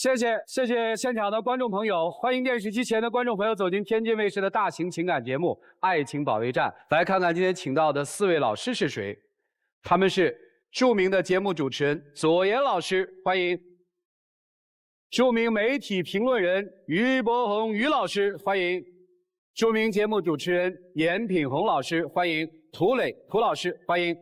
谢谢现场的观众朋友，欢迎电视机前的观众朋友走进天津卫视的大型情感节目《爱情保卫战》，来看看今天请到的4位老师是谁。他们是著名的节目主持人左岩老师，欢迎；著名媒体评论人于博宏于老师，欢迎；著名节目主持人严品宏老师，欢迎；涂磊涂老师，欢迎。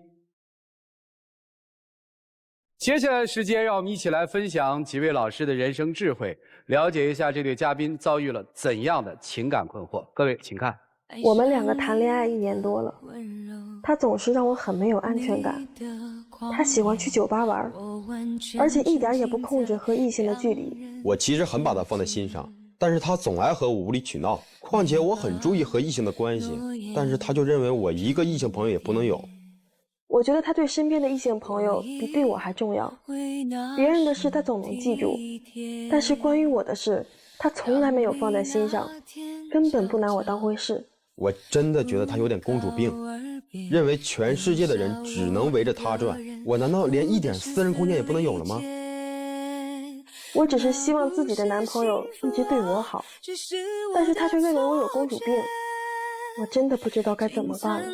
接下来的时间，让我们一起来分享几位老师的人生智慧，了解一下这对嘉宾遭遇了怎样的情感困惑。各位，请看。我们2个谈恋爱1年多了，他总是让我很没有安全感。他喜欢去酒吧玩，而且一点也不控制和异性的距离。我其实很把他放在心上，但是他总爱和我无理取闹。况且我很注意和异性的关系，但是他就认为我一个异性朋友也不能有。我觉得他对身边的异性朋友比对我还重要。别人的事他总能记住，但是关于我的事，他从来没有放在心上，根本不拿我当回事。我真的觉得他有点公主病，认为全世界的人只能围着他转。我难道连一点私人空间也不能有了吗？我只是希望自己的男朋友一直对我好，但是他却认为我有公主病，我真的不知道该怎么办了。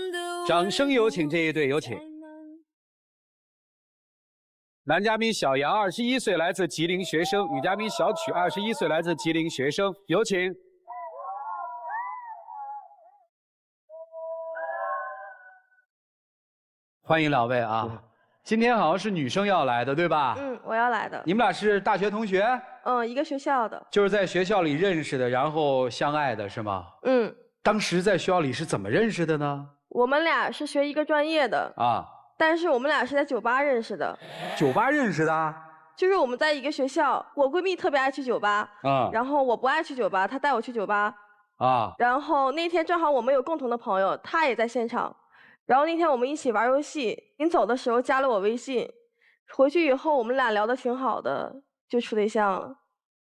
掌声有请这一对，有请。男嘉宾小杨21岁，来自吉林学生；女嘉宾小曲21岁，来自吉林学生，有请。欢迎2位啊！今天好像是女生要来的，对吧？我要来的。你们俩是大学同学？一个学校的。就是在学校里认识的，然后相爱的是吗？当时在学校里是怎么认识的呢？我们俩是学一个专业的啊，但是我们俩是在酒吧认识的。酒吧认识的？就是我们在一个学校，我闺蜜特别爱去酒吧啊，然后我不爱去酒吧，她带我去酒吧啊。然后那天正好我们有共同的朋友，她也在现场。然后那天我们一起玩游戏，临走的时候加了我微信，回去以后我们俩聊得挺好的，就处对象了。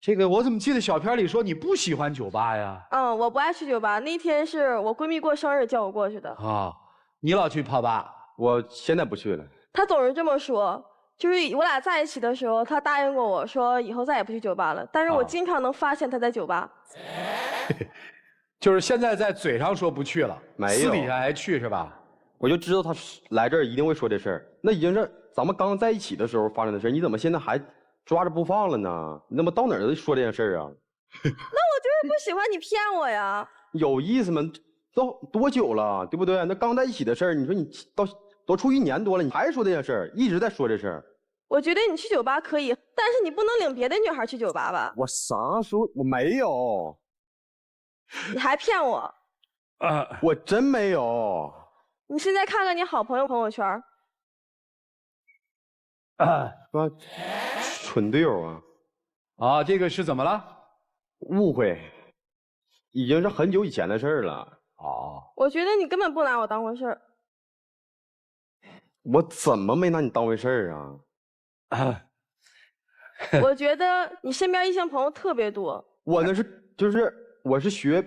这个我怎么记得小片里说你不喜欢酒吧呀？我不爱去酒吧，那天是我闺蜜过生日叫我过去的。啊，你老去泡吧？我现在不去了。她总是这么说，就是我俩在一起的时候，她答应过我说以后再也不去酒吧了，但是我经常能发现她在酒吧。就是现在在嘴上说不去了，没有，私底下还去是吧？我就知道他来这儿一定会说这事儿，那已经是咱们刚在一起的时候发生的事儿，你怎么现在还抓着不放了呢？你怎么到哪儿都说这件事儿啊？那我就是不喜欢你骗我呀！有意思吗？都多久了，对不对？那刚在一起的事儿，你说你都处1年多了，你还说这件事儿，一直在说这事儿。我觉得你去酒吧可以，但是你不能领别的女孩去酒吧吧？我啥时候我没有？你还骗我？我真没有。你现在看看你好朋友朋友圈。蠢队友啊！啊，这个是怎么了？误会，已经是很久以前的事儿了。哦，我觉得你根本不拿我当回事儿。我怎么没拿你当回事儿啊？我觉得你身边异性朋友特别多。我那是我是学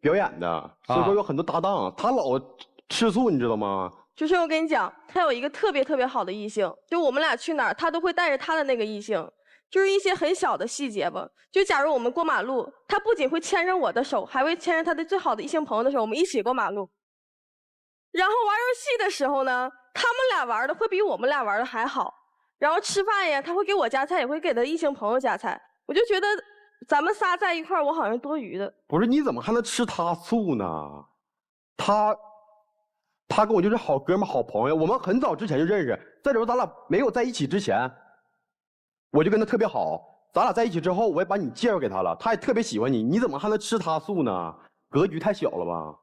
表演的，所以说有很多搭档，他老吃醋，你知道吗？就是我跟你讲，他有一个特别好的异性，就我们俩去哪儿，他都会带着他的那个异性，就是一些很小的细节吧。就假如我们过马路，他不仅会牵着我的手，还会牵着他的最好的异性朋友的手，我们一起过马路。然后玩游戏的时候呢，他们俩玩的会比我们俩玩的还好。然后吃饭呀，他会给我夹菜，也会给他异性朋友夹菜。我就觉得咱们仨在一块儿，我好像多余的。不是，你怎么还能吃他醋呢？他跟我就是好哥们好朋友，我们很早之前就认识。再者说咱俩没有在一起之前，我就跟他特别好。咱俩在一起之后，我也把你介绍给他了，他也特别喜欢你，你怎么还能吃他醋呢？格局太小了吧？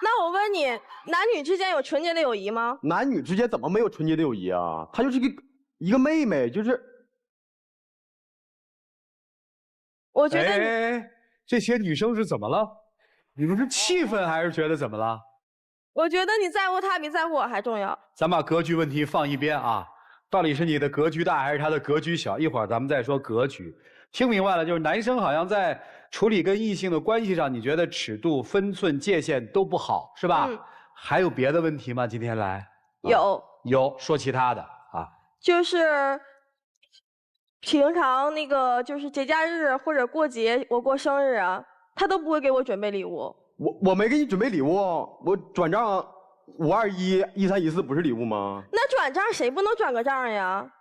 那我问你，男女之间有纯洁的友谊吗？男女之间怎么没有纯洁的友谊啊？她就是一个妹妹，就是。我觉得这些女生是怎么了？你们是气愤还是觉得怎么了？我觉得你在乎他比在乎我还重要。咱把格局问题放一边啊，到底是你的格局大还是他的格局小？一会儿咱们再说格局。听明白了，就是男生好像在处理跟异性的关系上，你觉得尺度、分寸、界限都不好，是吧？还有别的问题吗？今天来有有说其他的啊，就是平常那个就是节假日或者过节，我过生日啊，他都不会给我准备礼物。我没给你准备礼物，我转账5211314不是礼物吗？那转账谁不能转个账呀？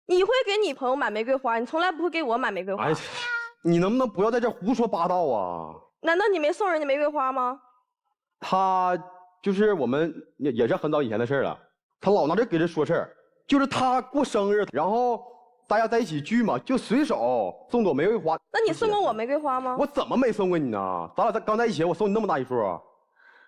你会给你朋友买玫瑰花，你从来不会给我买玫瑰花。哎，你能不能不要在这胡说八道啊？难道你没送人家玫瑰花吗？他就是我们也是很早以前的事了，他老拿这给人说事儿，就是他过生日，然后大家在一起聚嘛，就随手送朵玫瑰花。那你送过我玫瑰花吗？我怎么没送过你呢？咱俩刚在一起，我送你那么大一束。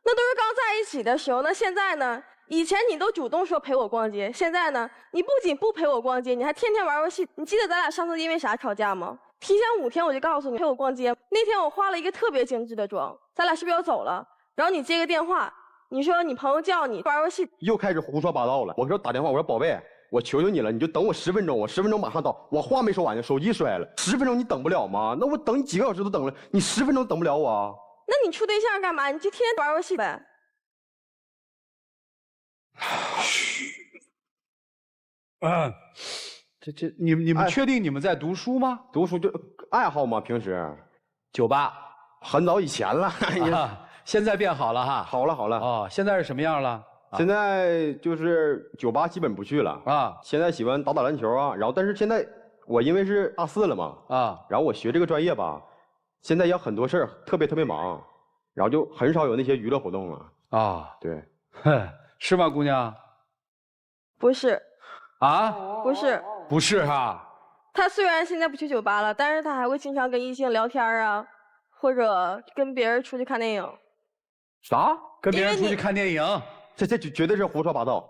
那都是刚在一起的时候，那现在呢？以前你都主动说陪我逛街，现在呢？你不仅不陪我逛街，你还天天玩游戏。你记得咱俩上次因为啥吵架吗？提前5天我就告诉你陪我逛街，那天我化了一个特别精致的妆，咱俩是不是要走了？然后你接个电话，你说你朋友叫你玩游戏，又开始胡说八道了。我给我打电话，我说宝贝，我求求你了，你就等我10分钟，我10分钟马上到。我话没说完呢，手机摔了。10分钟你等不了吗？那我等你几个小时都等了，你10分钟等不了我。那你处对象干嘛？你就天天玩游戏呗。你们哎确定你们在读书吗？读书就爱好嘛，平时酒吧很早以前了。哎呀，啊，现在变好了哈。好了好了，哦，现在是什么样了？现在就是酒吧基本不去了啊现在喜欢打篮球啊，然后但是现在我因为是大4了嘛，啊然后我学这个专业吧，现在有很多事儿特别忙，然后就很少有那些娱乐活动了。啊！对，哼，是吗，姑娘？不是，啊，不是。不是哈。他虽然现在不去酒吧了，但是他还会经常跟异性聊天啊，或者跟别人出去看电影。啥？跟别人出去因为你看电影？这绝对是胡说八道。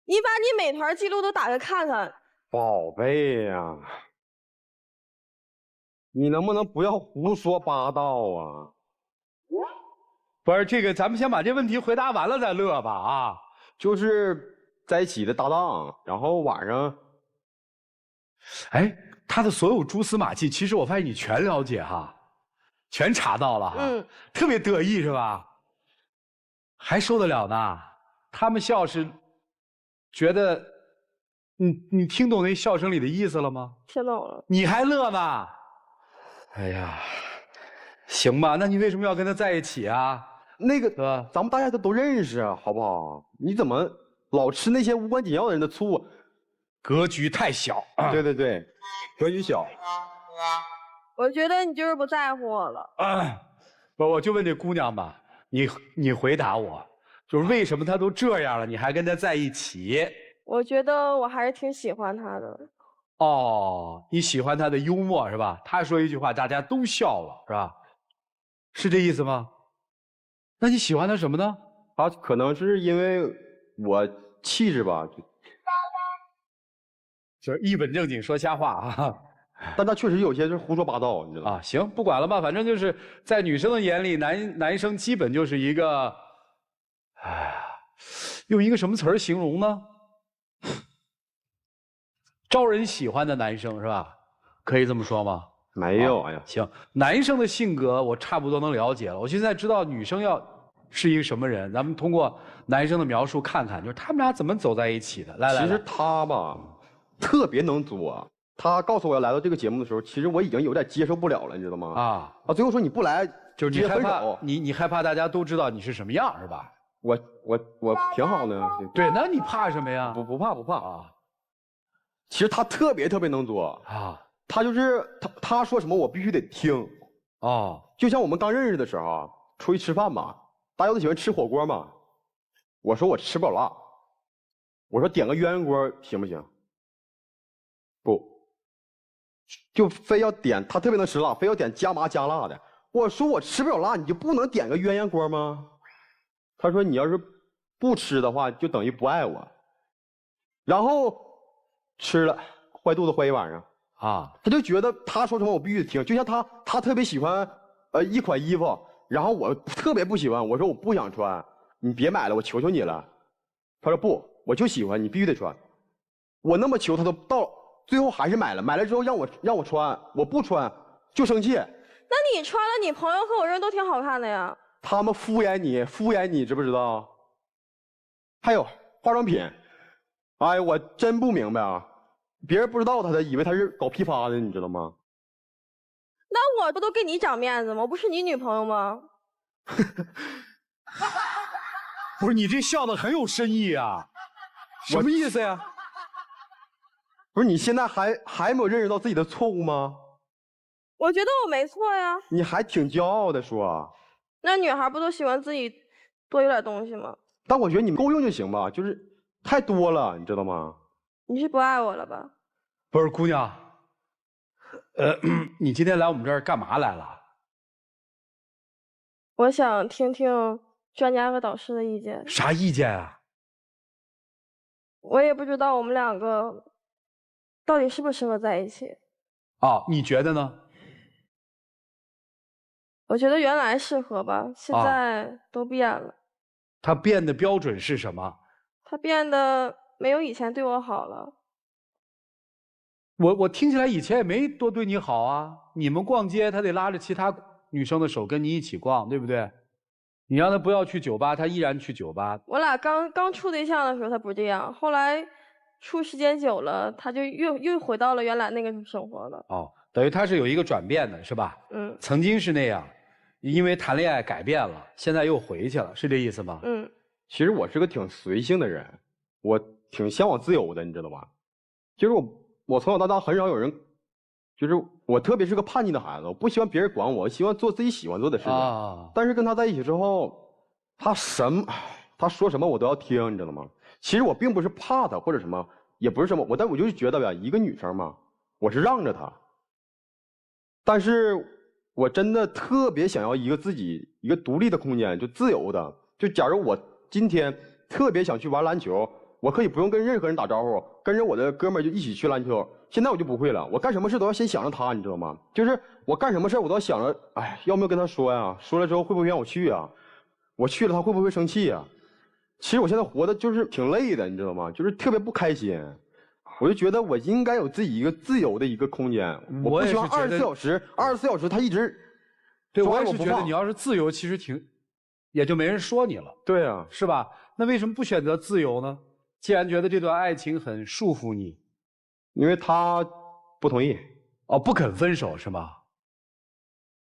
你把你美团记录都打开看看。宝贝呀，你能不能不要胡说八道啊？不是这个，咱们先把这问题回答完了再乐吧啊！就是在一起的搭档，然后晚上哎，他的所有蛛丝马迹，其实我发现你全了解哈，全查到了哈，特别得意是吧？还受得了呢？他们笑是觉得，你听懂那笑声里的意思了吗？听懂了。你还乐呢？哎呀，行吧，那你为什么要跟他在一起啊？那个是吧？咱们大家都认识啊，好不好？你怎么老吃那些无关紧要的人的醋？格局太小。对对对，格局小。我觉得你就是不在乎我了。不，我就问这姑娘吧，你回答我，就是为什么她都这样了，你还跟她在一起？我觉得我还是挺喜欢他的。哦，你喜欢她的幽默是吧？她说一句话，大家都笑了是吧？是这意思吗？那你喜欢她什么呢？他可能是因为我气质吧，就是一本正经说瞎话啊。但他确实有些是胡说八道，你知道吗？啊，行，不管了吧，反正就是在女生的眼里，男生基本就是一个，哎呀，用一个什么词儿形容呢？招人喜欢的男生是吧？可以这么说吗？没有，哎呀，行，男生的性格我差不多能了解了。我现在知道女生是一个什么人，咱们通过男生的描述看看，就是他们俩怎么走在一起的。来，其实他吧，特别能作。他告诉我要来到这个节目的时候，其实我已经有点接受不了了，你知道吗？啊，最后说你不来，就是你直接害怕分手。你害怕大家都知道你是什么样是吧？我挺好的。对，那你怕什么呀？不怕不怕。啊其实他特别能作，啊他就是他说什么我必须得听。哦就像我们刚认识的时候啊，出去吃饭嘛，大家都喜欢吃火锅嘛。我说我吃不了辣，我说点个鸳鸯锅行不行？不，就非要点，他特别能吃辣，非要点加麻加辣的。我说我吃不了辣，你就不能点个鸳鸯锅吗？他说你要是不吃的话，就等于不爱我。然后吃了，坏肚子坏一晚上。啊他就觉得他说什么我必须得听，就像他特别喜欢一款衣服，然后我特别不喜欢，我说我不想穿，你别买了，我求求你了。他说不，我就喜欢，你必须得穿。我那么求他都到最后还是买了，买了之后让我穿，我不穿就生气。那你穿了，你朋友和我认为都挺好看的呀。他们敷衍你，知不知道？还有化妆品，哎呀，我真不明白啊。别人不知道他的，以为他是搞批发的，你知道吗？那我不都给你长面子吗？我不是你女朋友吗？不是你这笑的很有深意啊，什么意思呀？不是你现在还没有认识到自己的错误吗？我觉得我没错呀。你还挺骄傲的说。那女孩不都喜欢自己多有点东西吗？但我觉得你们够用就行吧，就是太多了，你知道吗？你是不爱我了吧？不是姑娘，你今天来我们这儿干嘛来了？我想听听专家和导师的意见。啥意见啊？我也不知道我们两个到底适不适合在一起。哦，你觉得呢？我觉得原来适合吧，现在都变了。他变的标准是什么？他变得没有以前对我好了。我听起来以前也没多对你好啊。你们逛街，他得拉着其他女生的手跟你一起逛，对不对？你让他不要去酒吧，他依然去酒吧。我俩刚处对象的时候，他不这样，后来处时间久了，他就又回到了原来那个生活了。哦，等于他是有一个转变的，是吧？嗯。曾经是那样，因为谈恋爱改变了，现在又回去了，是这意思吗？嗯。其实我是个挺随性的人，我挺向往自由的，你知道吧？就是我从小到大很少有人，就是我特别是个叛逆的孩子，我不希望别人管我，我希望做自己喜欢做的事情。但是跟他在一起之后，他说什么我都要听，你知道吗？其实我并不是怕他或者什么，也不是什么，但我就是觉得吧，一个女生嘛，我是让着她。但是我真的特别想要一个自己一个独立的空间，就自由的。就假如我今天特别想去玩篮球，我可以不用跟任何人打招呼，跟着我的哥们儿就一起去篮球。现在我就不会了，我干什么事都要先想着他，你知道吗？就是我干什么事我都要想着，哎，要没有跟他说呀？说了之后会不会让我去啊？我去了他会不会生气啊？其实我现在活的就是挺累的，你知道吗？就是特别不开心。我就觉得我应该有自己一个自由的一个空间，我不希望24小时他一直。对，我也是觉得你要是自由，其实也就没人说你了。对啊，是吧？那为什么不选择自由呢？既然觉得这段爱情很束缚你，因为他不同意。哦，不肯分手是吗？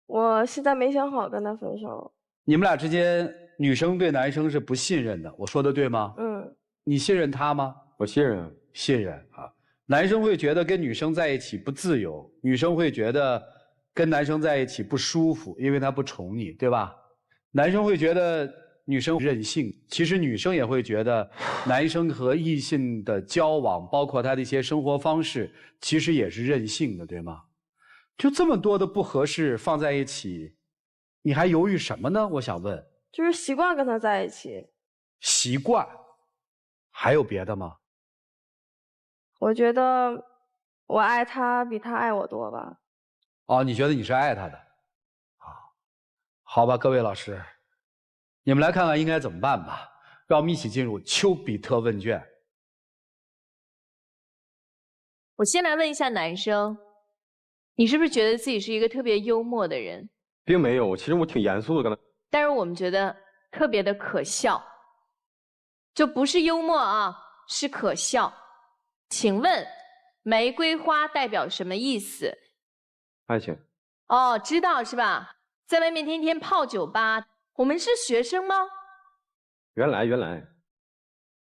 我现在没想好跟他分手。你们俩之间，女生对男生是不信任的，我说的对吗？嗯。你信任他吗？我信任。信任啊。男生会觉得跟女生在一起不自由，女生会觉得跟男生在一起不舒服，因为他不宠你，对吧？男生会觉得女生任性，其实女生也会觉得男生和异性的交往，包括他的一些生活方式，其实也是任性的，对吗？就这么多的不合适放在一起，你还犹豫什么呢？我想问。就是习惯跟他在一起。习惯，还有别的吗？我觉得我爱他比他爱我多吧。哦，你觉得你是爱他的？好吧，各位老师，你们来看看应该怎么办吧。让我们一起进入丘比特问卷。我先来问一下男生，你是不是觉得自己是一个特别幽默的人？并没有，其实我挺严肃的跟他。但是我们觉得特别的可笑，就不是幽默啊，是可笑。请问玫瑰花代表什么意思？爱情。哦，知道是吧？在外面天天泡酒吧，我们是学生吗？原来。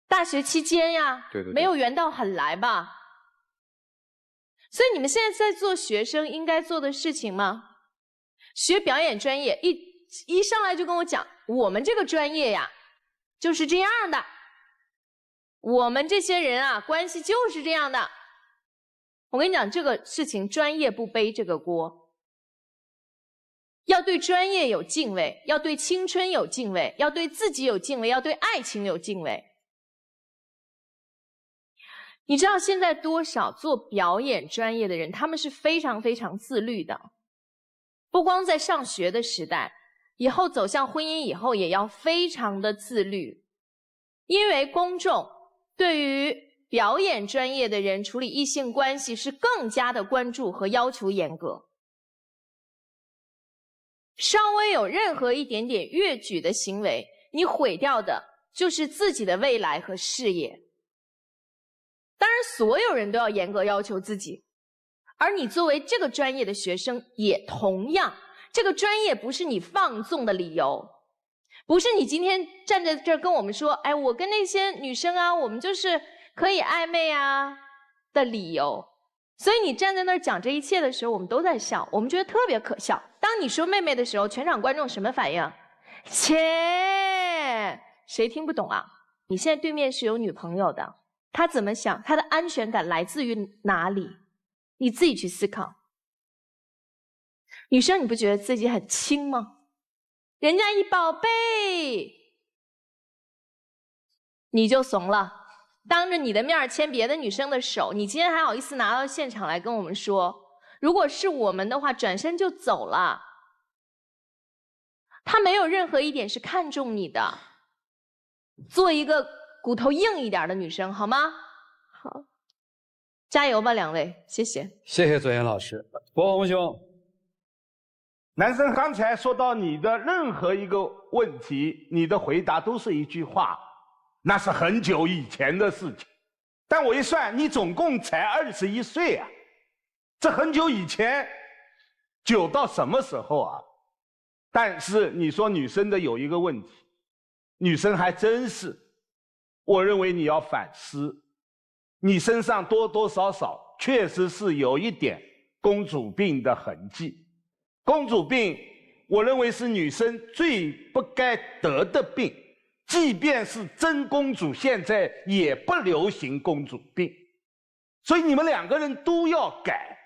大学期间呀，对，没有缘到很来吧？所以你们现在在做学生应该做的事情吗？学表演专业，一上来就跟我讲，我们这个专业呀，就是这样的。我们这些人啊，关系就是这样的。我跟你讲，这个事情专业不背这个锅，要对专业有敬畏，要对青春有敬畏，要对自己有敬畏，要对爱情有敬畏。你知道现在多少做表演专业的人，他们是非常非常自律的，不光在上学的时代，以后走向婚姻以后也要非常的自律，因为公众对于表演专业的人处理异性关系是更加的关注和要求严格，稍微有任何一点点越矩的行为，你毁掉的就是自己的未来和事业。当然，所有人都要严格要求自己，而你作为这个专业的学生，也同样，这个专业不是你放纵的理由，不是你今天站在这儿跟我们说，哎，我跟那些女生啊，我们就是可以暧昧啊的理由。所以你站在那儿讲这一切的时候，我们都在笑，我们觉得特别可笑。当你说妹妹的时候，全场观众什么反应？切，谁听不懂啊？你现在对面是有女朋友的，她怎么想？她的安全感来自于哪里？你自己去思考。女生，你不觉得自己很轻吗？人家一宝贝，你就怂了。当着你的面牵别的女生的手，你今天还好意思拿到现场来跟我们说？如果是我们的话，转身就走了。他没有任何一点是看重你的，做一个骨头硬一点的女生，好吗？好，加油吧，两位，谢谢。谢谢左岩老师。博红兄，男生刚才说到你的任何一个问题，你的回答都是一句话，那是很久以前的事情。但我一算，你总共才21岁啊，这很久以前，久到什么时候啊？但是你说女生的有一个问题，女生还真是，我认为你要反思，你身上多多少少确实是有一点公主病的痕迹。公主病，我认为是女生最不该得的病，即便是真公主，现在也不流行公主病。所以你们两个人都要改。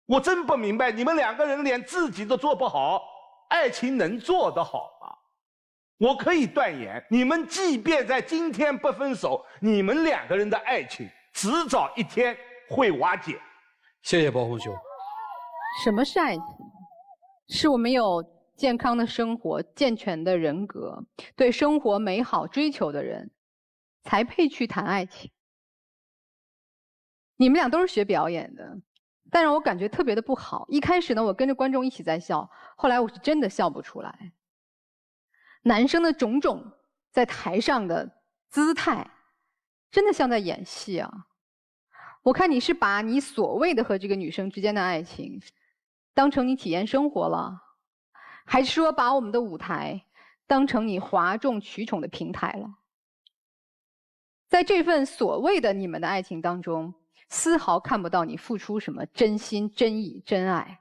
我真不明白，你们两个人连自己都做不好，爱情能做得好吗？我可以断言，你们即便在今天不分手，你们两个人的爱情迟早一天会瓦解。谢谢博红兄。什么是爱情？是我们有健康的生活、健全的人格，对生活美好追求的人，才配去谈爱情。你们俩都是学表演的，但让我感觉特别的不好。一开始呢，我跟着观众一起在笑，后来我是真的笑不出来。男生的种种在台上的姿态，真的像在演戏啊！我看你是把你所谓的和这个女生之间的爱情，当成你体验生活了，还是说把我们的舞台当成你哗众取宠的平台了？在这份所谓的你们的爱情当中，丝毫看不到你付出什么真心、真意、真爱。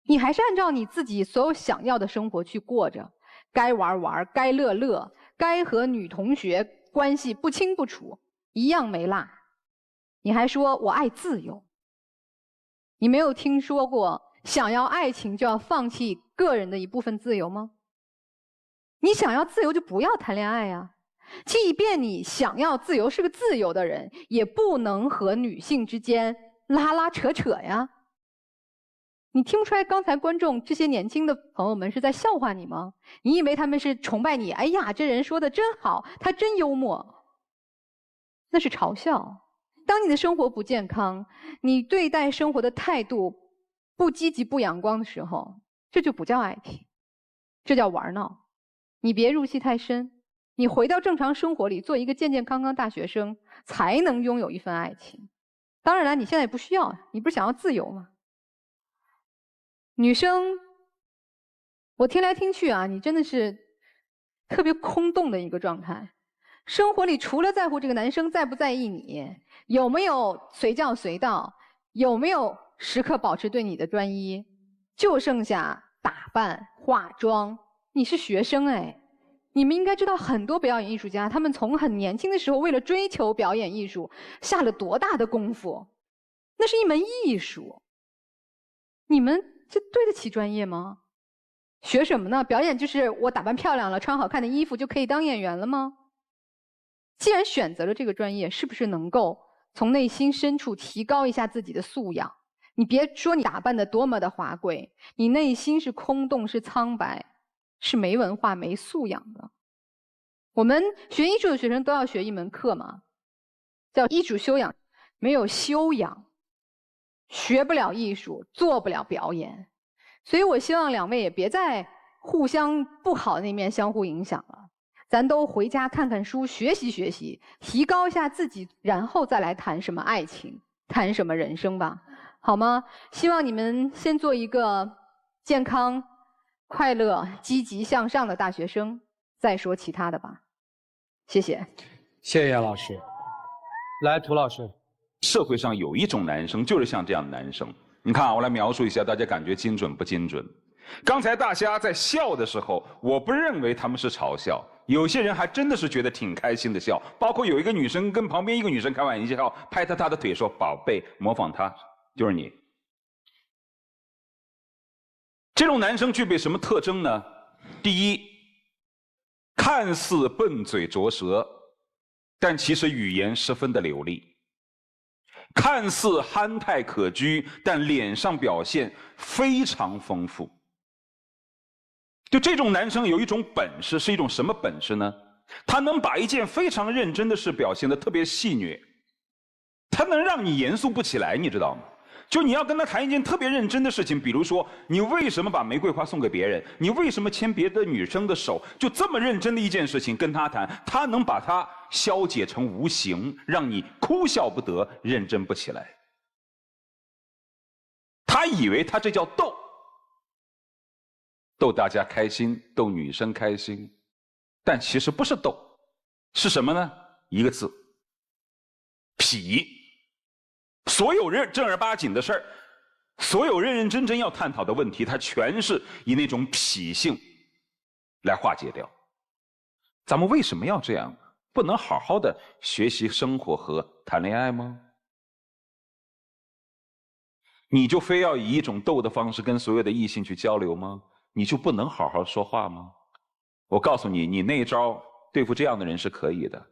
你还是按照你自己所有想要的生活去过着，该玩玩，该乐乐，该和女同学关系不清不楚，一样没落。你还说我爱自由。你没有听说过想要爱情就要放弃个人的一部分自由吗？你想要自由就不要谈恋爱呀。即便你想要自由，是个自由的人，也不能和女性之间拉拉扯扯呀。你听不出来刚才观众这些年轻的朋友们是在笑话你吗？你以为他们是崇拜你？哎呀，这人说的真好，他真幽默。那是嘲笑。当你的生活不健康，你对待生活的态度不积极、不阳光的时候，这就不叫爱情，这叫玩闹。你别入戏太深，你回到正常生活里，做一个健健康康大学生，才能拥有一份爱情。当然了，你现在也不需要，你不是想要自由吗？女生，我听来听去啊，你真的是特别空洞的一个状态。生活里除了在乎这个男生在不在意你，有没有随叫随到，有没有时刻保持对你的专一，就剩下打扮、化妆。你是学生哎，你们应该知道很多表演艺术家，他们从很年轻的时候为了追求表演艺术，下了多大的功夫。那是一门艺术。你们这对得起专业吗？学什么呢？表演就是我打扮漂亮了，穿好看的衣服就可以当演员了吗？既然选择了这个专业，是不是能够从内心深处提高一下自己的素养？你别说你打扮得多么的华贵，你内心是空洞，是苍白，是没文化、没素养的。我们学艺术的学生都要学一门课嘛，叫艺术修养。没有修养，学不了艺术，做不了表演。所以我希望两位也别在互相不好的那面相互影响了。咱都回家看看书，学习学习，提高一下自己，然后再来谈什么爱情，谈什么人生吧，好吗？希望你们先做一个健康、快乐、积极向上的大学生，再说其他的吧。谢谢。谢谢杨老师。来，涂老师。社会上有一种男生就是像这样的男生，你看啊，我来描述一下，大家感觉精准不精准？刚才大家在笑的时候，我不认为他们是嘲笑，有些人还真的是觉得挺开心的笑，包括有一个女生跟旁边一个女生开玩笑，拍她的腿说：“宝贝，模仿她，就是你。”这种男生具备什么特征呢？第一，看似笨嘴拙舌，但其实语言十分的流利；看似憨态可掬，但脸上表现非常丰富。就这种男生有一种本事，是一种什么本事呢？他能把一件非常认真的事表现得特别戏谑，他能让你严肃不起来，你知道吗？就你要跟他谈一件特别认真的事情，比如说你为什么把玫瑰花送给别人，你为什么牵别的女生的手，就这么认真的一件事情跟他谈，他能把它消解成无形，让你哭笑不得，认真不起来。他以为他这叫逗，逗大家开心，逗女生开心，但其实不是逗，是什么呢？一个字，痞。所有正儿八经的事儿，所有认认真真要探讨的问题，他全是以那种痞性来化解掉。咱们为什么要这样？不能好好的学习生活和谈恋爱吗？你就非要以一种逗的方式跟所有的异性去交流吗？你就不能好好说话吗？我告诉你，你那一招对付这样的人是可以的，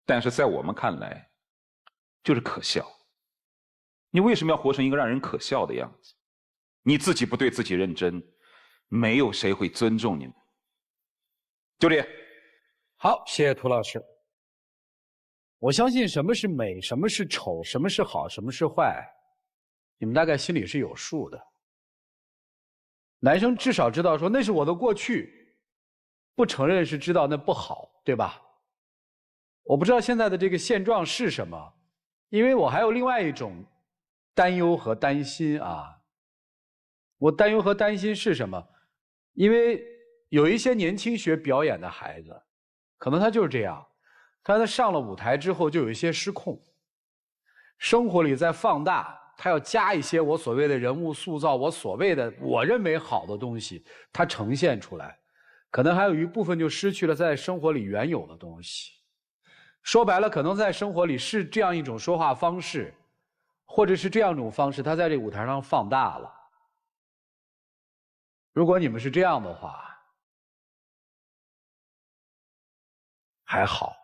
但是在我们看来就是可笑。你为什么要活成一个让人可笑的样子？你自己不对自己认真，没有谁会尊重你们。就这样。好，谢谢涂老师。我相信什么是美，什么是丑，什么是好，什么是坏，你们大概心里是有数的。男生至少知道说那是我的过去，不承认是知道那不好，对吧？我不知道现在的这个现状是什么，因为我还有另外一种担忧和担心啊。我担忧和担心是什么？因为有一些年轻学表演的孩子，可能他就是这样，他上了舞台之后就有一些失控，生活里在放大，他要加一些我所谓的人物塑造，我所谓的我认为好的东西，他呈现出来，可能还有一部分就失去了在生活里原有的东西。说白了，可能在生活里是这样一种说话方式，或者是这样一种方式，他在这个舞台上放大了。如果你们是这样的话，还好。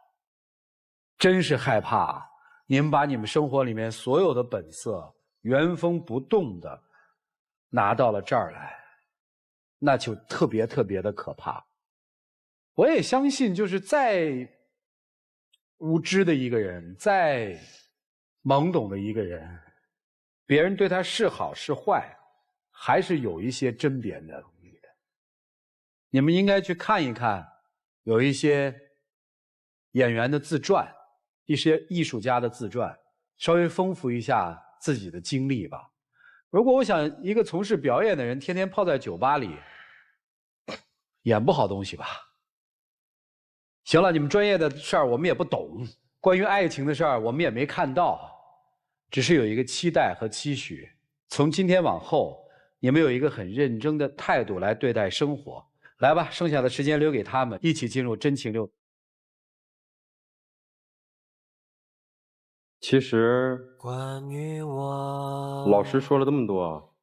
真是害怕你们把你们生活里面所有的本色原封不动的拿到了这儿来，那就特别特别的可怕。我也相信，就是再无知的一个人，再懵懂的一个人，别人对他是好是坏，还是有一些甄别的能力的。你们应该去看一看，有一些演员的自传，一些艺术家的自传，稍微丰富一下自己的经历吧。如果我想一个从事表演的人天天泡在酒吧里，演不好东西吧。行了，你们专业的事儿我们也不懂，关于爱情的事儿我们也没看到，只是有一个期待和期许，从今天往后你们有一个很认真的态度来对待生活。来吧，剩下的时间留给他们，一起进入真情流。其实老师说了这么多，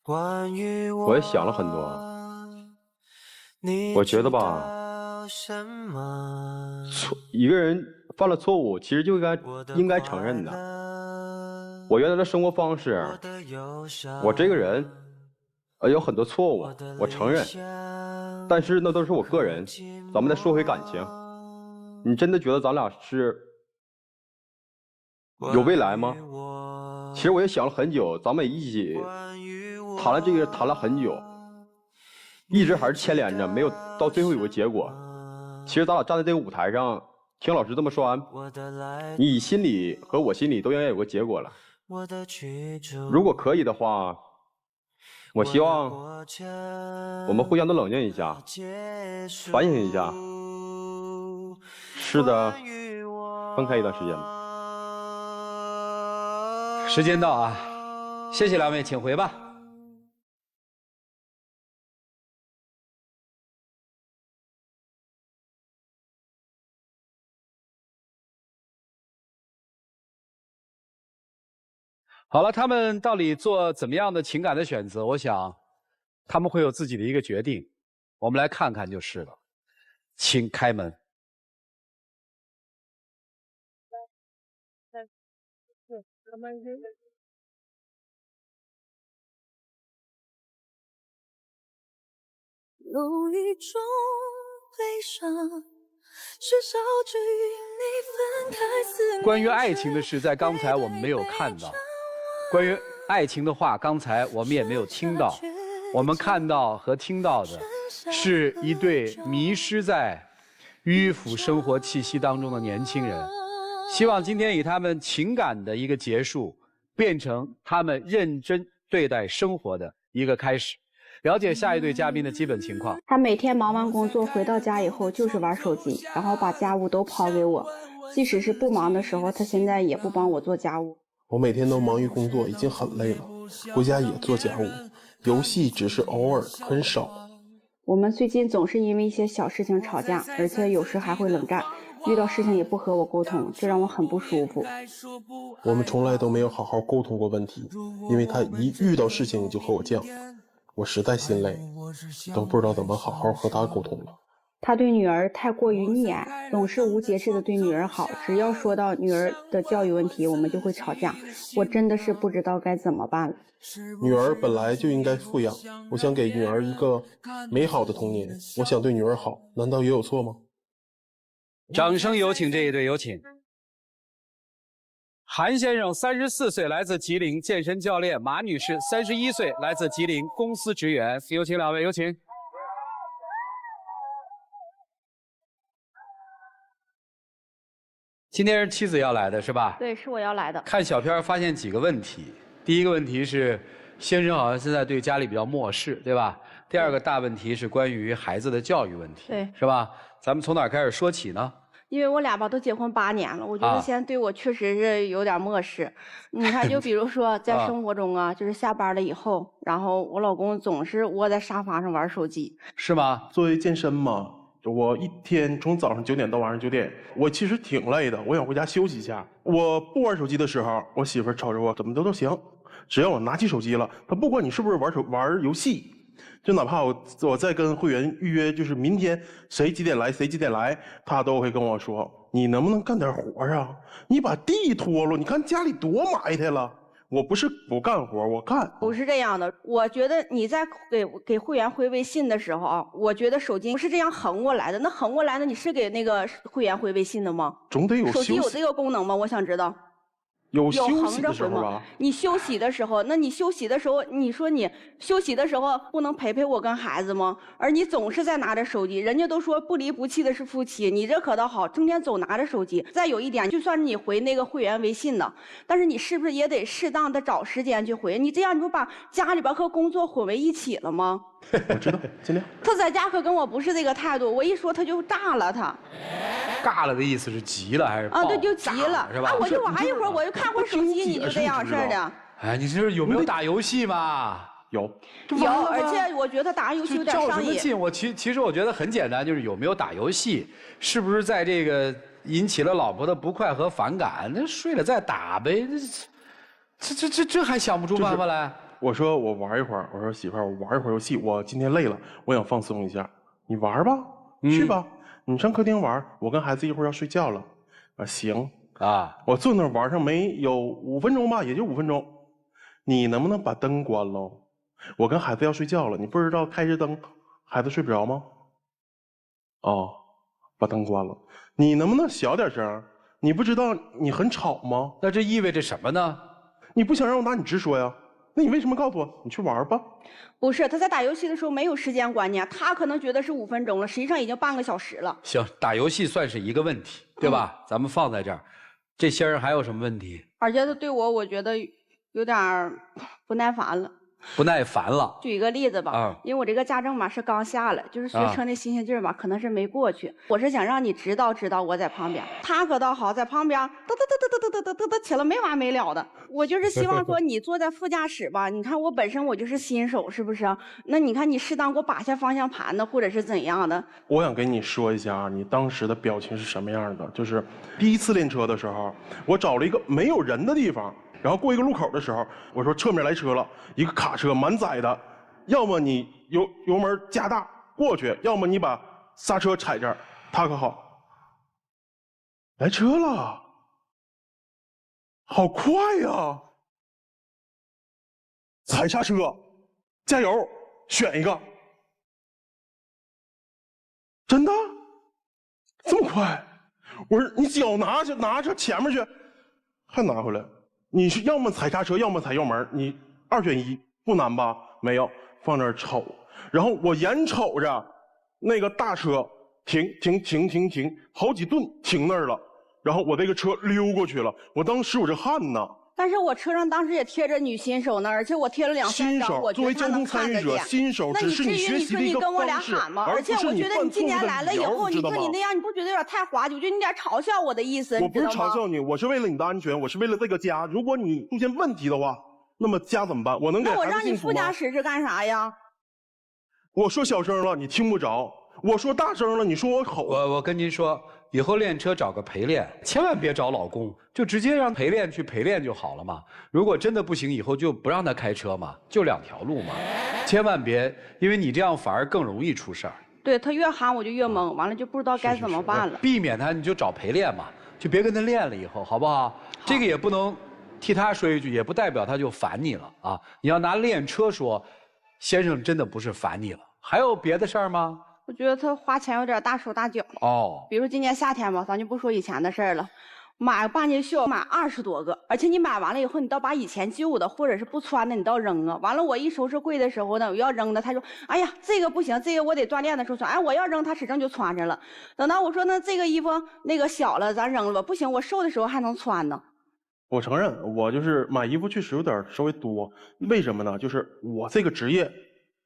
我也想了很多。我觉得吧，一个人犯了错误，其实就应该承认的。我原来的生活方式，我这个人有很多错误，我承认，但是那都是我个人。咱们再说回感情，你真的觉得咱俩是有未来吗？其实我也想了很久，咱们也一起谈了这个，谈了很久，一直还是牵连着，没有到最后有个结果。其实咱俩站在这个舞台上，听老师这么说完，你心里和我心里都应该有个结果了。如果可以的话，我希望我们互相都冷静一下，反省一下，是的，分开一段时间。时间到啊，谢谢两位，请回吧。好了，他们到底做怎么样的情感的选择？我想，他们会有自己的一个决定，我们来看看就是了。请开门。有一种悲伤，是少之与你分开思念。关于爱情的事，在刚才我们没有看到。关于爱情的话，刚才我们也没有听到。我们看到和听到的，是一对迷失在迂腐生活气息当中的年轻人。希望今天以他们情感的一个结束，变成他们认真对待生活的一个开始。了解下一对嘉宾的基本情况。他每天忙完工作回到家以后就是玩手机，然后把家务都抛给我。即使是不忙的时候，他现在也不帮我做家务。我每天都忙于工作，已经很累了，回家也做家务，游戏只是偶尔，很少。我们最近总是因为一些小事情吵架，而且有时还会冷战，遇到事情也不和我沟通，这让我很不舒服。我们从来都没有好好沟通过问题，因为他一遇到事情就和我犟，我实在心累，都不知道怎么好好和他沟通了。他对女儿太过于溺爱，总是无节制的对女儿好，只要说到女儿的教育问题，我们就会吵架。我真的是不知道该怎么办了。女儿本来就应该富养，我想给女儿一个美好的童年，我想对女儿好，难道也有错吗？掌声有请这一对，有请。韩先生34岁，来自吉林，健身教练；马女士31岁，来自吉林，公司职员。有请两位，有请。今天是妻子要来的是吧？对，是我要来的。看小片发现几个问题，第一个问题是，先生好像现在对家里比较漠视，对吧？第二个大问题是关于孩子的教育问题，对，是吧？咱们从哪儿开始说起呢？因为我俩吧都结婚8年了，我觉得现在对我确实是有点漠视。你看，就比如说在生活中啊，就是下班了以后，然后我老公总是窝在沙发上玩手机。是吗？作为健身嘛，我一天从早上9点到晚上9点，我其实挺累的，我想回家休息一下。我不玩手机的时候，我媳妇儿瞅着我怎么都行，只要我拿起手机了，她不管你是不是玩游戏。就哪怕我在跟会员预约，就是明天谁几点来，谁几点来，他都会跟我说，你能不能干点活啊？你把地拖了，你看家里多埋汰了。我不是不干活，我干。不是这样的，我觉得你在给会员回微信的时候啊，我觉得手机不是这样横过来的，那横过来的你是给那个会员回微信的吗？总得有休息。手机有这个功能吗？我想知道。有休息的时候吧？你休息的时候，那你休息的时候，你说你休息的时候不能陪陪我跟孩子吗？而你总是在拿着手机，人家都说不离不弃的是夫妻，你这可倒好，整天总拿着手机。再有一点，就算是你回那个会员微信呢，但是你是不是也得适当的找时间去回？你这样你不把家里边和工作混为一起了吗？我知道，尽量。他在家可跟我不是这个态度，我一说他就炸了，他。尬了的意思是急了还是？啊，对，就急了，是吧？啊，我就玩一会儿，我就看会儿手机，你就这样式的。哎，你这有没有打游戏嘛？有，而且我觉得打游戏有点上瘾。其实我觉得很简单，就是有没有打游戏，是不是在这个引起了老婆的不快和反感？那睡了再打呗，这还想不出办法来？我说我玩一会儿，我说媳妇儿，我玩一会儿游戏，我今天累了，我想放松一下。你玩吧，去吧。你上客厅玩，我跟孩子一会儿要睡觉了，啊行啊，我坐那儿玩上没有5分钟吧，也就5分钟，你能不能把灯关了？我跟孩子要睡觉了，你不知道开着灯孩子睡不着吗？哦，把灯关了，你能不能小点声？你不知道你很吵吗？那这意味着什么呢？你不想让我打，你直说呀。那你为什么告诉我你去玩吧？不是，他在打游戏的时候没有时间观念，他可能觉得是5分钟了，实际上已经半个小时了。行，打游戏算是一个问题，对吧？咱们放在这儿。这仙儿还有什么问题？而且他对我觉得有点不耐烦了。不耐烦了。举一个例子吧，因为我这个驾证吧是刚下来，就是学车那新鲜劲儿吧，可能是没过去。我是想让你知道我在旁边，他可倒好，在旁边嘚起了没完没了的。我就是希望说你坐在副驾驶吧，你看我本身我就是新手，是不是？那你看你适当给我把下方向盘的，或者是怎样的？我想跟你说一下，你当时的表情是什么样的？就是第一次练车的时候，我找了一个没有人的地方。然后过一个路口的时候，我说侧面来车了，一个卡车满载的，要么你油门加大过去，要么你把刹车踩这儿。他可好，来车了，好快呀！踩刹车，加油，选一个，真的这么快？我说你脚拿着前面去，还拿回来。你是要么踩刹车，要么踩油门，你2选1，不难吧？没有，放那儿瞅，然后我眼瞅着那个大车停，好几吨停那儿了，然后我这个车溜过去了，我当时我这汗呐。但是我车上当时也贴着女新手呢，而且我贴了2、3张，我觉得他能看得见。作为交通参与者，新手只是你学习的一个方式，而且我觉得你今年来了以后，你说你那样，你不觉得有点太滑稽？我觉得你有点嘲笑我的意思，我不是嘲笑你，我是为了你的安全，我是为了这个家。如果你出现问题的话，那么家怎么办？我能给孩子幸福吗？那我让你副驾驶是干啥呀？我说小声了，你听不着；我说大声了，你说我吼。我跟您说，以后练车找个陪练，千万别找老公，就直接让陪练去陪练就好了嘛。如果真的不行，以后就不让他开车嘛，就2条路嘛。千万别，因为你这样反而更容易出事儿。对，他越喊我就越懵，完了就不知道该怎么办了。避免他，你就找陪练嘛，就别跟他练了，以后好不好？这个也不能替他说一句，也不代表他就烦你了啊。你要拿练车说，先生真的不是烦你了。还有别的事儿吗？我觉得他花钱有点大手大脚。哦，比如今年夏天吧，咱就不说以前的事儿了。买个半截袖，买20多个，而且你买完了以后，你倒把以前旧的或者是不穿的，你倒扔啊。完了，我一收拾柜的时候呢，我要扔的，他说：“哎呀，这个不行，这个我得锻炼的时候穿。”哎，我要扔，他始终就穿着了。等到我说那这个衣服那个小了，咱扔了吧？不行，我瘦的时候还能穿呢。我承认，我就是买衣服确实有点稍微多。为什么呢？就是我这个职业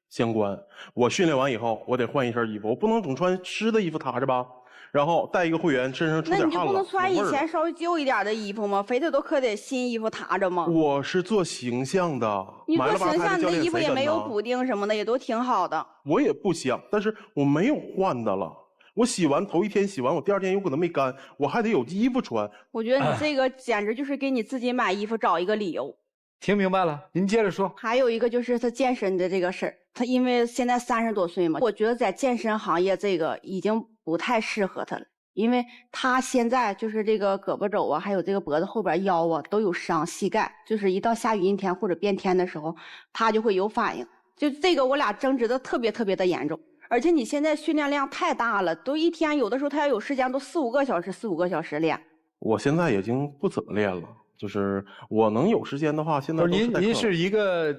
相关，我训练完以后，我得换一身衣服，我不能总穿湿的衣服踏着吧。然后带一个会员，身上出点汗了，那你就不能穿以前稍微旧一点的衣服吗？非得都可得新衣服踏着吗？我是做形象的，你做形象，你的衣服也没有补丁什么的，也都挺好的。我也不想，但是我没有换的了。我洗完头1天洗完，我第2天有可能没干，我还得有衣服穿。我觉得你这个简直就是给你自己买衣服找一个理由。听明白了，您接着说。还有一个就是他健身的这个事儿，他因为现在30多岁嘛，我觉得在健身行业这个已经不太适合他了，因为他现在就是这个胳膊肘啊，还有这个脖子后边腰啊都有伤，膝盖就是一到下雨阴天或者变天的时候，他就会有反应。就这个我俩争执的特别的严重，而且你现在训练量太大了，都一天有的时候他要有时间都4、5个小时，4、5个小时练。我现在已经不怎么练了。就是我能有时间的话，现在您是一个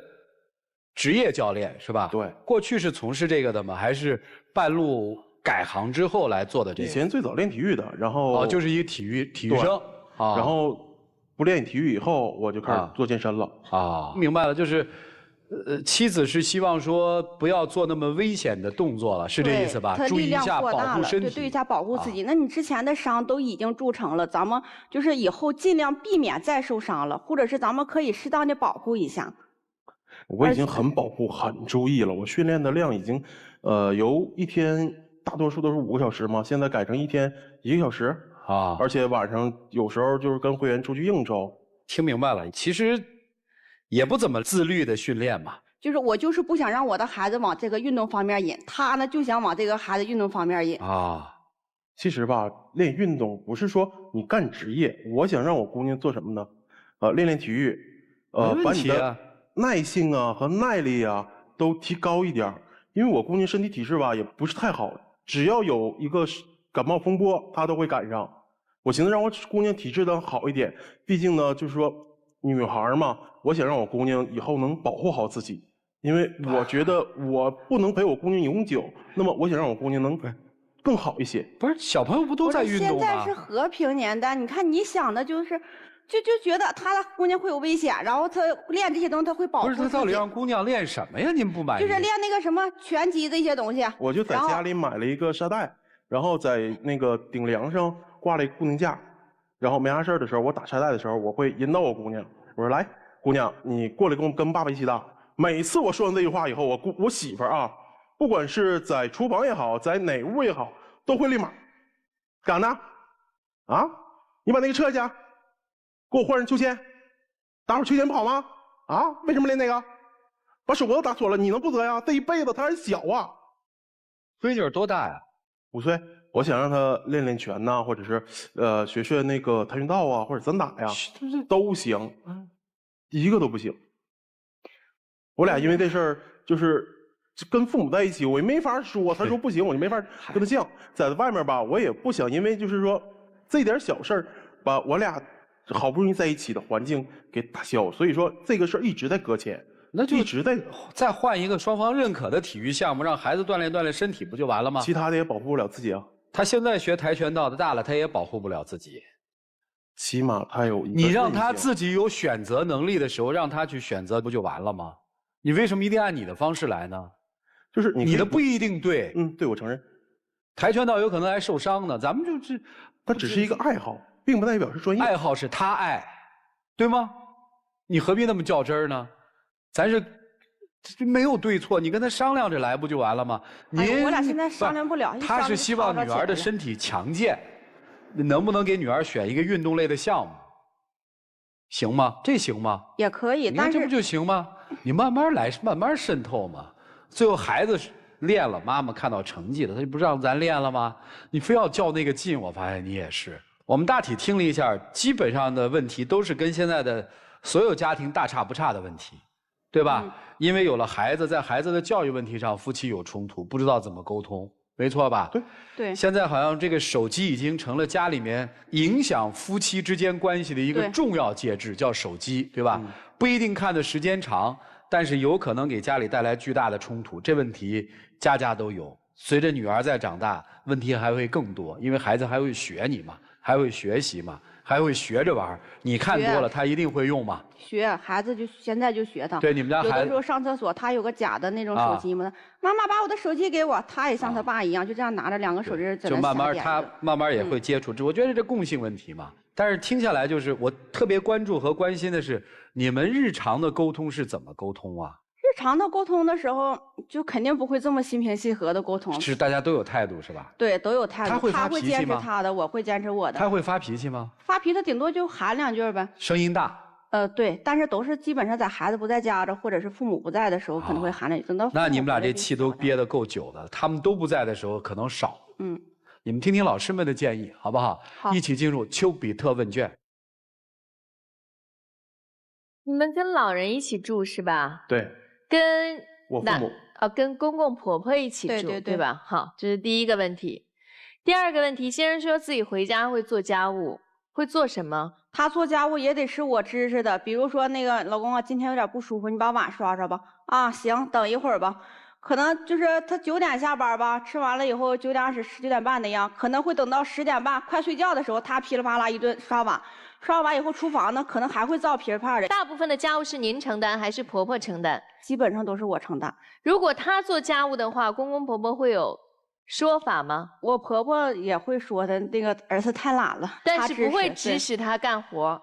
职业教练是吧？对，过去是从事这个的吗？还是半路改行之后来做的这个？以前最早练体育的，然后就是一个体育生啊。然后不练体育以后，我就开始做健身了啊。明白了，就是妻子是希望说不要做那么危险的动作了，是这意思吧？注意一下保护身体，对一下保护自己。那你之前的伤都已经铸成了，咱们就是以后尽量避免再受伤了，或者是咱们可以适当的保护一下。我已经很保护、很注意了。我训练的量已经，由1天大多数都是5个小时嘛，现在改成1天1个小时啊。而且晚上有时候就是跟会员出去应酬。听明白了，其实也不怎么自律的训练嘛。就是我就是不想让我的孩子往这个运动方面引，他呢就想往这个孩子运动方面引啊。其实吧，练运动不是说你干职业，我想让我姑娘做什么呢？练练体育，把你的耐性啊和耐力啊都提高一点。因为我姑娘身体体质吧也不是太好，只要有一个感冒风波，她都会赶上。我寻思让我姑娘体质能好一点，毕竟呢就是说女孩嘛，我想让我姑娘以后能保护好自己，因为我觉得我不能陪我姑娘永久，那么我想让我姑娘能更好一些。不是小朋友不都在运动吗？现在是和平年代，你看你想的就是，就觉得他的姑娘会有危险，然后他练这些东西他会保护自己。不是他到底让姑娘练什么呀？您不满意？就是练那个什么拳击这些东西。我就在家里买了一个沙袋，然后在那个顶梁上挂了一个固定架，然后没啥事的时候，我打沙袋的时候，我会引导我姑娘，我说来，姑娘，你过来跟爸爸一起打。每次我说完这句话以后，我媳妇儿啊，不管是在厨房也好，在哪屋也好，都会立马干呢？啊，你把那个撤下去，给我换上秋千，打会儿秋千不好吗？啊，为什么练那个？把手脖子打错了，你能不得呀？这一辈子他还小啊。闺女多大呀？5岁。我想让他练练拳呐，或者是学那个跆拳道啊，或者散打呀，都行。一个都不行。我俩因为这事儿就是跟父母在一起，我也没法说，他说不行，我就没法跟他犟。在外面吧，我也不想因为就是说这点小事儿，把我俩好不容易在一起的环境给打消。所以说这个事儿一直在搁浅。那就一直在再换一个双方认可的体育项目，让孩子锻炼锻炼身体，不就完了吗？其他的也保护不了自己啊。他现在学跆拳道的大了，他也保护不了自己。起码他有一个，你让他自己有选择能力的时候，让他去选择，不就完了吗？你为什么一定按你的方式来呢？就是你的不一定对。对，我承认。跆拳道有可能还受伤呢，咱们就是它只是一个爱好，并不代表是专业。爱好是他爱，对吗？你何必那么较真儿呢？咱是。这没有对错，你跟他商量着来不就完了吗？我俩现在商量不了。他是希望女儿的身体强健，能不能给女儿选一个运动类的项目？行吗？这行吗？也可以，但是这不就行吗？你慢慢来，慢慢渗透嘛。最后孩子练了，妈妈看到成绩了，他就不让咱练了吗？你非要较那个劲，我发现你也是。我们大体听了一下，基本上的问题都是跟现在的所有家庭大差不差的问题。对吧？因为有了孩子，在孩子的教育问题上，夫妻有冲突，不知道怎么沟通，没错吧？对。现在好像这个手机已经成了家里面影响夫妻之间关系的一个重要介质，叫手机，对吧？不一定看的时间长，但是有可能给家里带来巨大的冲突。这问题家家都有。随着女儿在长大，问题还会更多，因为孩子还会学你嘛，还会学习嘛。还会学着玩，你看多了，他一定会用嘛。学，孩子就现在就学他。对，你们家孩子有的时候上厕所，他有个假的那种手机嘛，妈妈把我的手机给我，他也像他爸一样，就这样拿着2个手机在那就他慢慢也会接触。我觉得这共性问题嘛。但是听下来，就是我特别关注和关心的是，你们日常的沟通是怎么沟通啊？日常的沟通的时候，就肯定不会这么心平气和的沟通。是大家都有态度是吧？对，都有态度。他会坚持他的，我会坚持我的。他会发脾气吗？发脾气顶多就喊2句呗。声音大。对，但是都是基本上在孩子不在家的，或者是父母不在的时候，可能会喊2句。等到那你们俩这气都憋得够久的，他们都不在的时候可能少。你们听听老师们的建议好不好？好。一起进入丘比特问卷。你们跟老人一起住是吧？对。跟我父母跟公公婆婆一起住，对吧？好，这是第一个问题。第二个问题，先生说自己回家会做家务，会做什么？他做家务也得是我支持的，比如说那个老公啊，今天有点不舒服，你把碗刷刷吧。啊，行，等一会儿吧。可能就是他9点下班吧，吃完了以后9点20、9点半那样，可能会等到10点半快睡觉的时候，他噼里啪啦一顿刷碗。刷完以后，厨房呢可能还会造噼里啪啦的。大部分的家务是您承担还是婆婆承担？基本上都是我承担。如果他做家务的话，公公婆婆会有说法吗？我婆婆也会说的，那个儿子太懒了，但是不会指使他干活，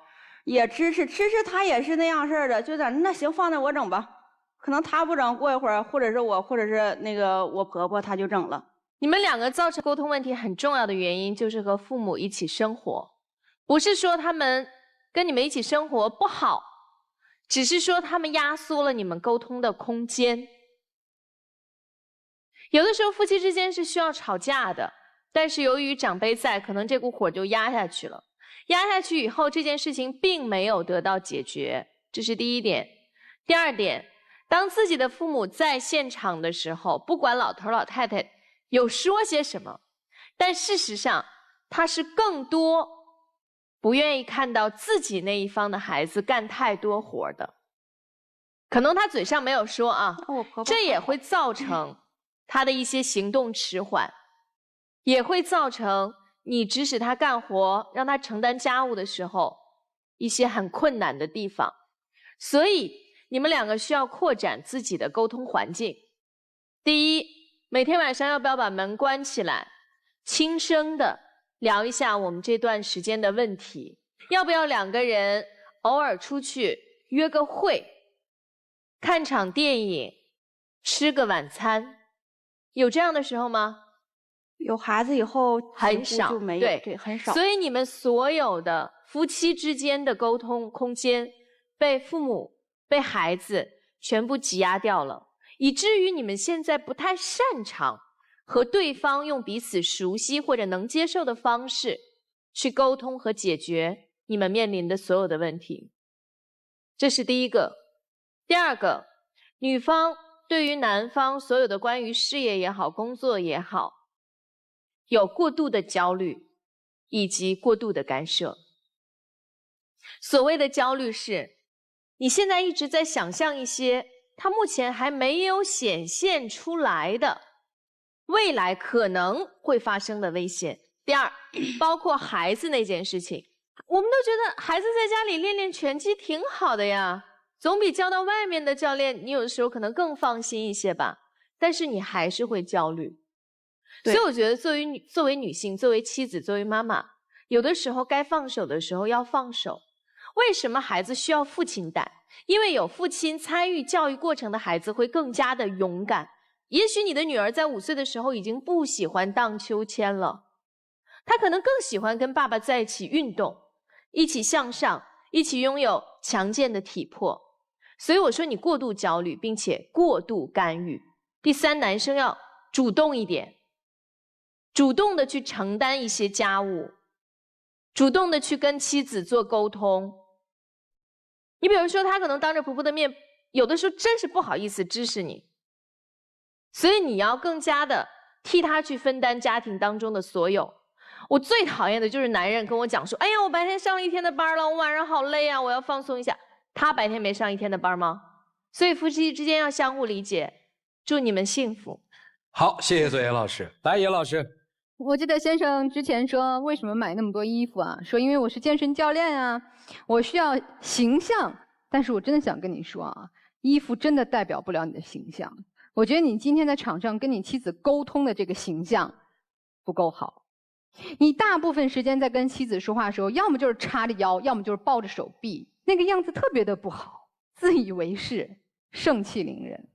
也支持他也是那样式儿的，就在那行放那我整吧。可能他不整，过一会儿或者是我，或者是那个我婆婆，她就整了。你们2个造成沟通问题很重要的原因就是和父母一起生活。不是说他们跟你们一起生活不好，只是说他们压缩了你们沟通的空间。有的时候夫妻之间是需要吵架的，但是由于长辈在，可能这股火就压下去了。压下去以后，这件事情并没有得到解决，这是第一点。第二点，当自己的父母在现场的时候，不管老头老太太有说些什么，但事实上他是更多不愿意看到自己那一方的孩子干太多活的。可能他嘴上没有说啊，我婆婆这也会造成他的一些行动迟缓，也会造成你指使他干活，让他承担家务的时候一些很困难的地方。所以你们两个需要扩展自己的沟通环境。第一，每天晚上要不要把门关起来，轻声的聊一下我们这段时间的问题？要不要两个人偶尔出去约个会，看场电影，吃个晚餐？有这样的时候吗？有孩子以后很少，就没有，对，这很少。所以你们所有的夫妻之间的沟通空间被父母、被孩子全部挤压掉了，以至于你们现在不太擅长和对方用彼此熟悉或者能接受的方式去沟通和解决你们面临的所有的问题。这是第一个。第二个，女方对于男方所有的关于事业也好、工作也好，有过度的焦虑以及过度的干涉。所谓的焦虑是，你现在一直在想象一些他目前还没有显现出来的未来可能会发生的危险。第二，包括孩子那件事情，我们都觉得孩子在家里练练拳击挺好的呀，总比交到外面的教练，你有的时候可能更放心一些吧。但是你还是会焦虑。所以我觉得作为女性，作为妻子，作为妈妈，有的时候该放手的时候要放手。为什么孩子需要父亲带？因为有父亲参与教育过程的孩子会更加的勇敢。也许你的女儿在5岁的时候已经不喜欢荡秋千了，她可能更喜欢跟爸爸在一起运动，一起向上，一起拥有强健的体魄。所以我说你过度焦虑，并且过度干预。第三，男生要主动一点，主动的去承担一些家务，主动的去跟妻子做沟通。你比如说，他可能当着婆婆的面，有的时候真是不好意思支持你，所以你要更加的替他去分担家庭当中的所有。我最讨厌的就是男人跟我讲说，哎呀，我白天上了一天的班了，我晚上好累啊，我要放松一下。他白天没上一天的班吗？所以夫妻之间要相互理解。祝你们幸福。好，谢谢左岩老师。来，严老师。我记得先生之前说，为什么买那么多衣服啊？说因为我是健身教练啊，我需要形象。但是我真的想跟你说啊，衣服真的代表不了你的形象。我觉得你今天在场上跟你妻子沟通的这个形象不够好。你大部分时间在跟妻子说话的时候，要么就是叉着腰，要么就是抱着手臂，那个样子特别的不好，自以为是，盛气凌人。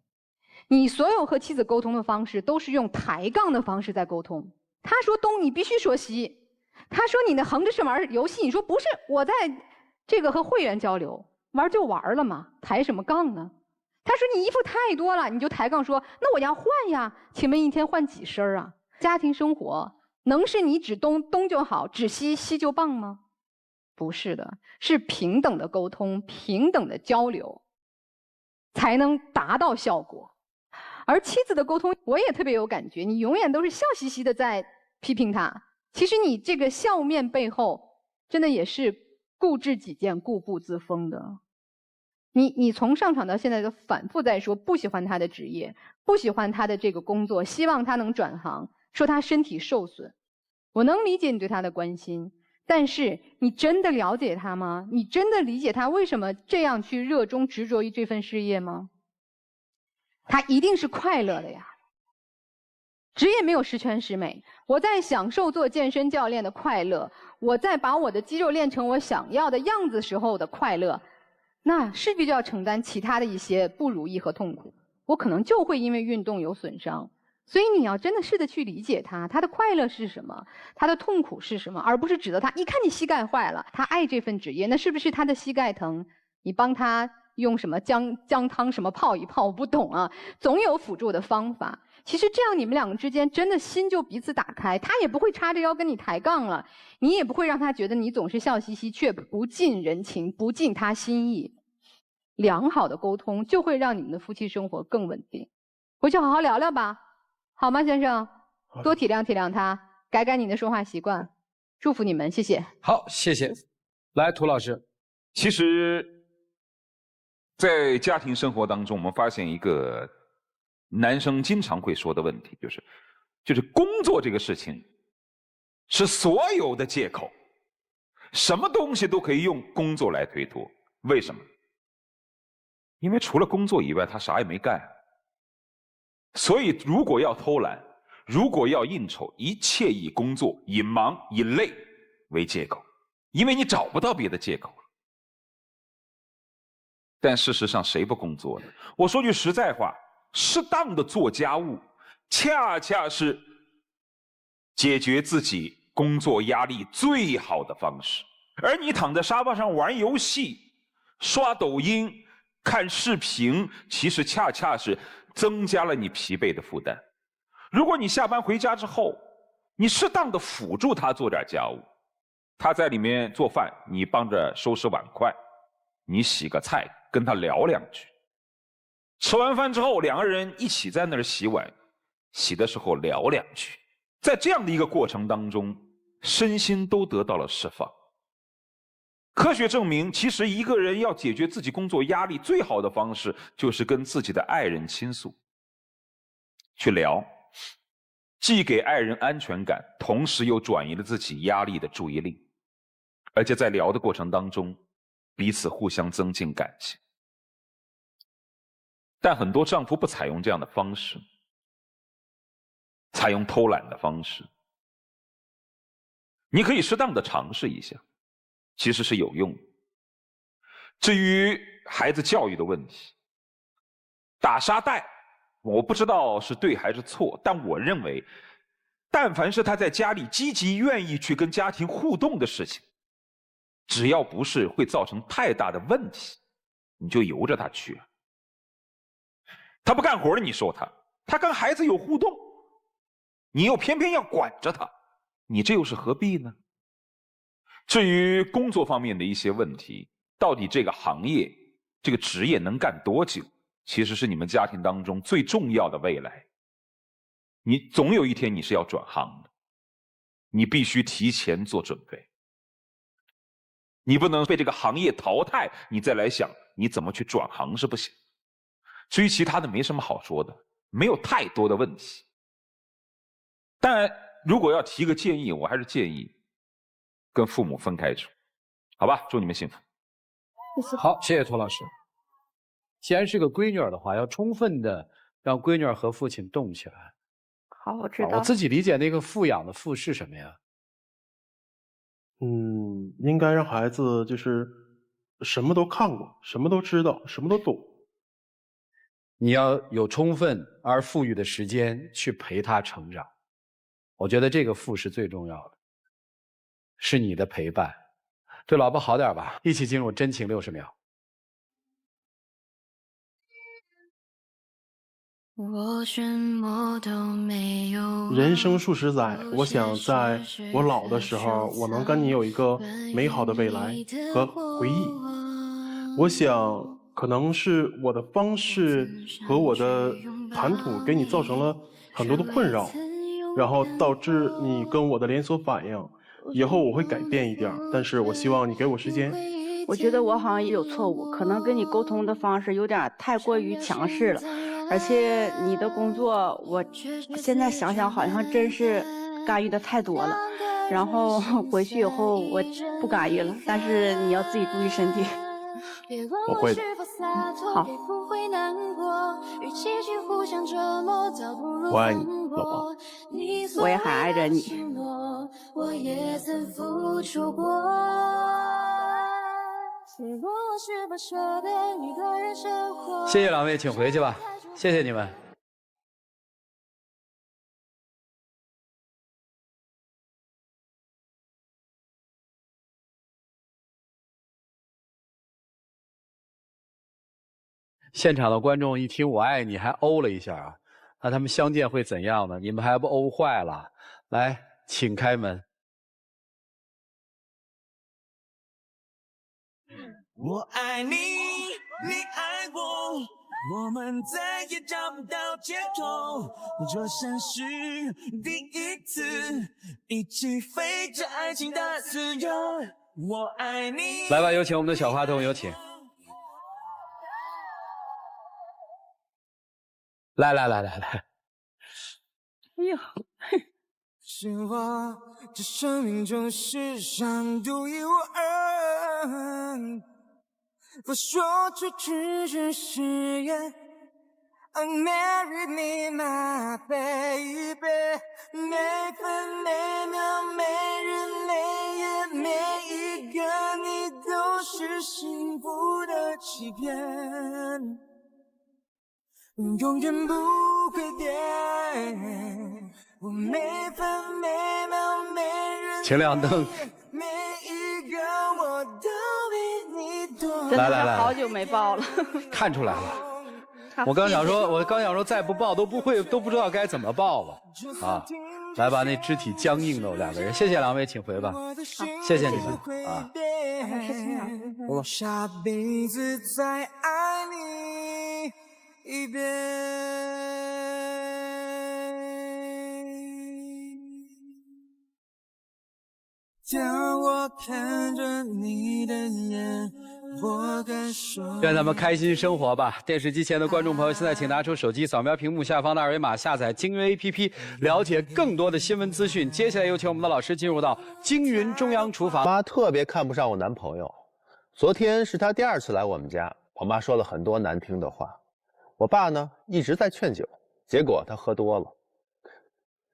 你所有和妻子沟通的方式都是用抬杠的方式在沟通。他说东，你必须说西。他说你那横着是玩游戏，你说不是，我在这个和会员交流，玩就玩了嘛，抬什么杠呢？他说你衣服太多了，你就抬杠说那我要换呀，请问一天换几身啊？家庭生活能是你只东就好，只西就棒吗？不是的，是平等的沟通，平等的交流才能达到效果。而妻子的沟通，我也特别有感觉，你永远都是笑嘻嘻的在批评他，其实你这个笑面背后，真的也是固执己见、固步自封的。你从上场到现在都反复在说不喜欢他的职业，不喜欢他的这个工作，希望他能转行，说他身体受损。我能理解你对他的关心，但是你真的了解他吗？你真的理解他为什么这样去热衷执着于这份事业吗？他一定是快乐的呀。职业没有十全十美，我在享受做健身教练的快乐，我在把我的肌肉练成我想要的样子时候的快乐，那势必就要承担其他的一些不如意和痛苦。我可能就会因为运动有损伤，所以你要真的试着去理解他，他的快乐是什么，他的痛苦是什么，而不是指责他。一看你膝盖坏了，他爱这份职业，那是不是他的膝盖疼？你帮他用什么姜汤什么泡一泡，我不懂啊，总有辅助的方法。其实这样你们两个之间真的心就彼此打开，他也不会叉着腰跟你抬杠了，你也不会让他觉得你总是笑嘻嘻却不近人情，不近他心意。良好的沟通就会让你们的夫妻生活更稳定。回去好好聊聊吧，好吗，先生？多体谅体谅他，改改你的说话习惯。祝福你们，谢谢。好，谢谢。来，涂老师。其实在家庭生活当中，我们发现一个男生经常会说的问题，就是工作这个事情是所有的借口，什么东西都可以用工作来推脱。为什么？因为除了工作以外，他啥也没干。所以如果要偷懒，如果要应酬，一切以工作、以忙、以累为借口，因为你找不到别的借口了。但事实上，谁不工作呢？我说句实在话，适当的做家务，恰恰是解决自己工作压力最好的方式。而你躺在沙发上玩游戏、刷抖音、看视频，其实恰恰是增加了你疲惫的负担。如果你下班回家之后，你适当的辅助他做点家务，他在里面做饭，你帮着收拾碗筷，你洗个菜，跟他聊两句。吃完饭之后，两个人一起在那儿洗碗，洗的时候聊两句。在这样的一个过程当中，身心都得到了释放。科学证明，其实一个人要解决自己工作压力最好的方式，就是跟自己的爱人倾诉，去聊，既给爱人安全感，同时又转移了自己压力的注意力，而且在聊的过程当中，彼此互相增进感情。但很多丈夫不采用这样的方式，采用偷懒的方式。你可以适当的尝试一下，其实是有用的。至于孩子教育的问题，打沙袋，我不知道是对还是错，但我认为，但凡是他在家里积极愿意去跟家庭互动的事情，只要不是会造成太大的问题，你就由着他去。他不干活了，你说他跟孩子有互动，你又偏偏要管着他，你这又是何必呢？至于工作方面的一些问题，到底这个行业、这个职业能干多久，其实是你们家庭当中最重要的未来。你总有一天你是要转行的，你必须提前做准备。你不能被这个行业淘汰，你再来想你怎么去转行是不行。至于其他的没什么好说的，没有太多的问题。但如果要提个建议，我还是建议跟父母分开住，好吧？祝你们幸福。好，谢谢托老师。既然是个闺女儿的话，要充分的让闺女儿和父亲动起来。好，我知道。我自己理解那个富养的富是什么呀？应该让孩子就是什么都看过，什么都知道，什么都懂。你要有充分而富裕的时间去陪他成长，我觉得这个富是最重要的，是你的陪伴。对老婆好点吧，一起进入真情60秒。我什么都没有。人生数十载，我想在我老的时候，我能跟你有一个美好的未来和回忆。我想可能是我的方式和我的谈吐给你造成了很多的困扰，然后导致你跟我的连锁反应。以后我会改变一点，但是我希望你给我时间。我觉得我好像也有错误，可能跟你沟通的方式有点太过于强势了，而且你的工作，我现在想想好像真是干预的太多了。然后回去以后我不干预了，但是你要自己注意身体。我会的。好。我爱你，老婆。我也还爱着你。我也曾付出过。谢谢两位，请回去吧。谢谢你们。现场的观众一听"我爱你"还哦了一下啊，那他们相见会怎样呢？你们还不哦坏了？来，请开门。我爱你，你爱我，我们再也找不到借口。这算是第一次一起飞着爱情的自由。我爱你。来吧，有请我们的小花童，有请。来，哎呦，是我这生命中世上独一无二，不说出去只是言。Marry me, my baby， 每分每秒每日每夜每一个你都是幸福的欺骗，永远不会变。我每分每秒每日请亮灯。每一个我都比你多。真的是来好久没抱了。看出来了。我刚想说，再不抱都不知道该怎么抱了啊！来吧，那肢体僵硬的两个人，谢谢两位，请回吧。谢谢你们啊！我下辈子再爱你一遍。当我看着你的眼，我感受。愿咱们开心生活吧！电视机前的观众朋友，现在请拿出手机，扫描屏幕下方的二维码，下载京云 APP， 了解更多的新闻资讯。接下来有请我们的老师进入到京云中央厨房。妈特别看不上我男朋友，昨天是他第2次来我们家，我妈说了很多难听的话。我爸呢一直在劝酒，结果他喝多了。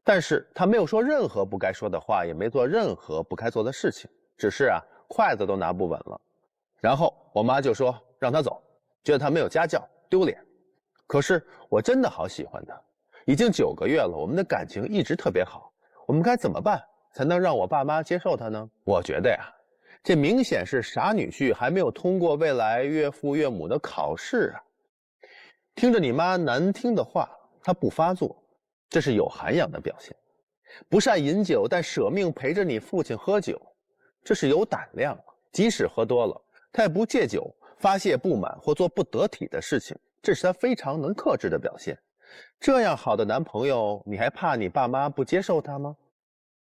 但是他没有说任何不该说的话，也没做任何不该做的事情，只是筷子都拿不稳了。然后我妈就说让他走，觉得他没有家教，丢脸。可是我真的好喜欢他，已经9个月了，我们的感情一直特别好。我们该怎么办才能让我爸妈接受他呢？我觉得这明显是傻女婿还没有通过未来岳父岳母的考试啊。听着你妈难听的话，他不发作，这是有涵养的表现。不善饮酒，但舍命陪着你父亲喝酒，这是有胆量。即使喝多了，他也不借酒发泄不满或做不得体的事情，这是他非常能克制的表现。这样好的男朋友，你还怕你爸妈不接受他吗？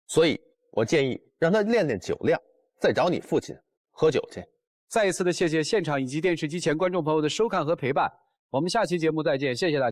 所以我建议让他练练酒量，再找你父亲喝酒去。再一次的谢谢现场以及电视机前观众朋友的收看和陪伴，我们下期节目再见，谢谢大家。